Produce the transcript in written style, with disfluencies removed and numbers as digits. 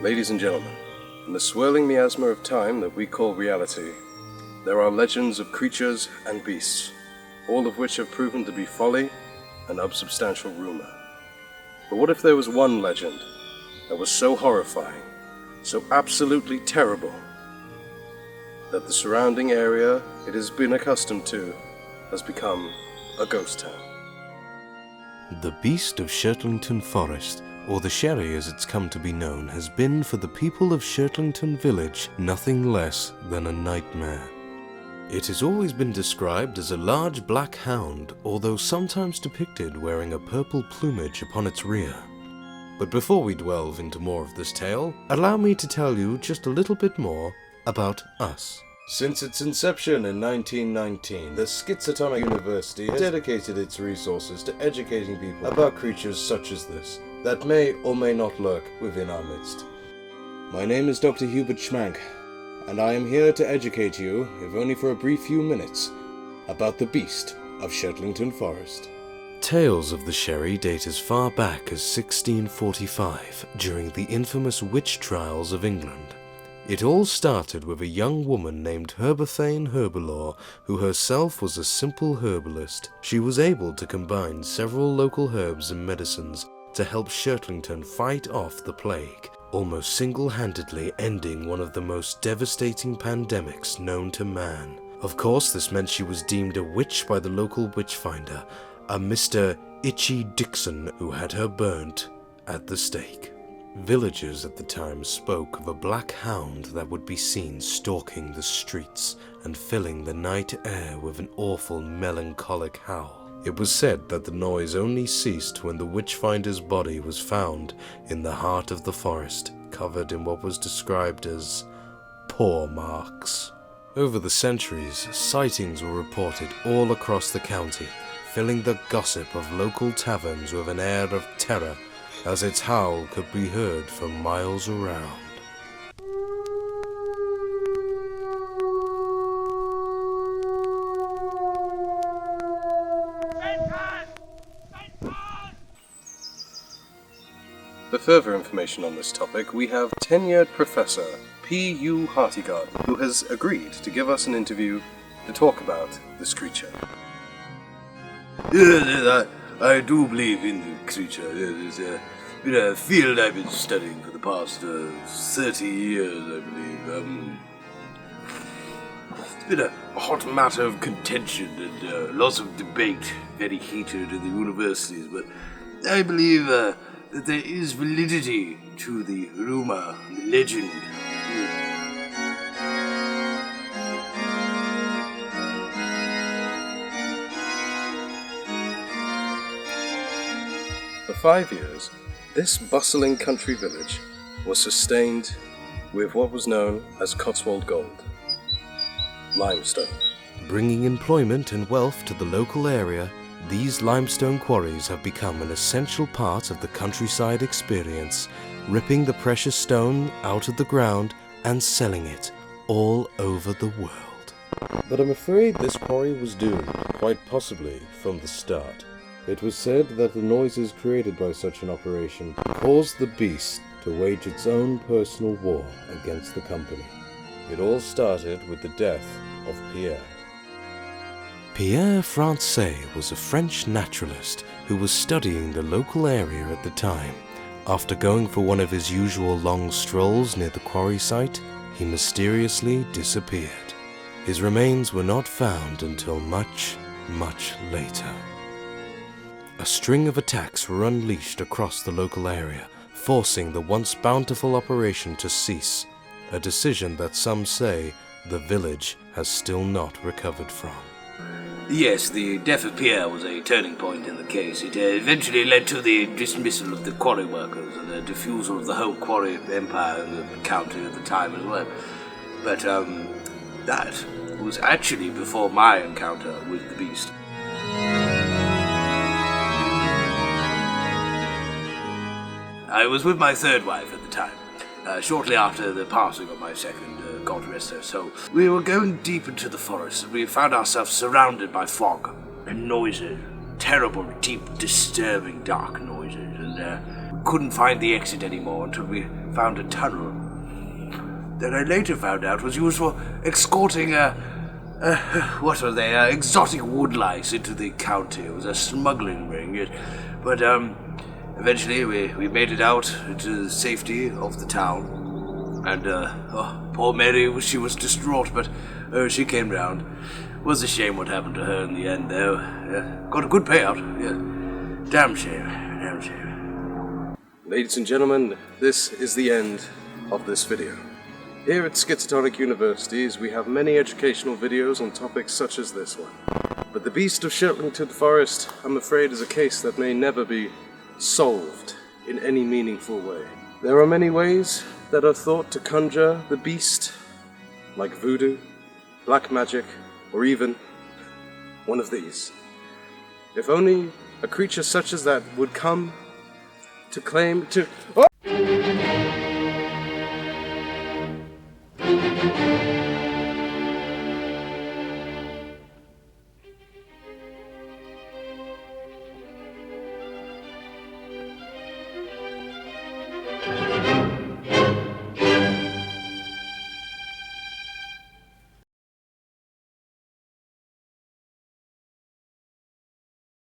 Ladies and gentlemen, in the swirling miasma of time that we call reality, there are legends of creatures and beasts, all of which have proven to be folly and unsubstantial rumor. But what if there was one legend that was so horrifying, so absolutely terrible, that the surrounding area it has been accustomed to has become a ghost town? The beast of Shirtlington Forest, or the Sherrie as it's come to be known, has been for the people of Shirtlington village nothing less than a nightmare. It has always been described as a large black hound, although sometimes depicted wearing a purple plumage upon its rear. But before we delve into more of this tale, allow me to tell you just a little bit more about us. Since its inception in 1919, the Skizkatonic University has dedicated its resources to educating people about creatures such as this, that may or may not lurk within our midst. My name is Dr Hubert Smank, and I am here to educate you, if only for a brief few minutes, about the beast of Shirtlington Forest. Tales of the Sherrie date as far back as 1645, during the infamous witch trials of England. It all started with a young woman named Herberthane Herbalore, who herself was a simple herbalist. She was able to combine several local herbs and medicines to help Shirtlington fight off the plague, almost single-handedly ending one of the most devastating pandemics known to man. Of course, this meant she was deemed a witch by the local witchfinder, a Mr. Itchy Dixon, who had her burnt at the stake. Villagers at the time spoke of a black hound that would be seen stalking the streets and filling the night air with an awful melancholic howl. It was said that the noise only ceased when the witchfinder's body was found in the heart of the forest, covered in what was described as paw marks. Over the centuries, sightings were reported all across the county, filling the gossip of local taverns with an air of terror, as its howl could be heard for miles around. For further information on this topic, we have tenured Professor P.U. Hearty-Garden, who has agreed to give us an interview to talk about this creature. Yes, I do believe in the creature. It's been a field I've been studying for the past 30 years, I believe. It's been a hot matter of contention and lots of debate, very heated in the universities, but I believe that there is validity to the rumor, the legend. For 5 years, this bustling country village was sustained with what was known as Cotswold gold, limestone. Bringing employment and wealth to the local area, these limestone quarries have become an essential part of the countryside experience, ripping the precious stone out of the ground and selling it all over the world. But I'm afraid this quarry was doomed, quite possibly from the start. It was said that the noises created by such an operation caused the beast to wage its own personal war against the company. It all started with the death of Pierre. Pierre Francais was a French naturalist who was studying the local area at the time. After going for one of his usual long strolls near the quarry site, he mysteriously disappeared. His remains were not found until much, much later. A string of attacks were unleashed across the local area, forcing the once bountiful operation to cease, a decision that some say the village has still not recovered from. Yes, the death of Pierre was a turning point in the case. It eventually led to the dismissal of the quarry workers and the defusal of the whole quarry empire in the county at the time as well. But that was actually before my encounter with the beast. I was with my third wife at the time, shortly after the passing of my second, God rest her soul. We were going deep into the forest, and we found ourselves surrounded by fog and noises, terrible, deep, disturbing, dark noises, and we couldn't find the exit anymore until we found a tunnel that I later found out was used for escorting exotic woodlice into the county. It was a smuggling ring. But eventually we made it out into the safety of the town. And poor Mary, she was distraught, but she came round. It was a shame what happened to her in the end, though. Got a good payout. Yeah. Damn shame. Ladies and gentlemen, this is the end of this video. Here at Skizkatonic University, we have many educational videos on topics such as this one. But the Beast of Shirtlington Forest, I'm afraid, is a case that may never be solved in any meaningful way. There are many ways that are thought to conjure the beast, like voodoo, black magic, or even one of these. If only a creature such as that would come to claim to... Oh!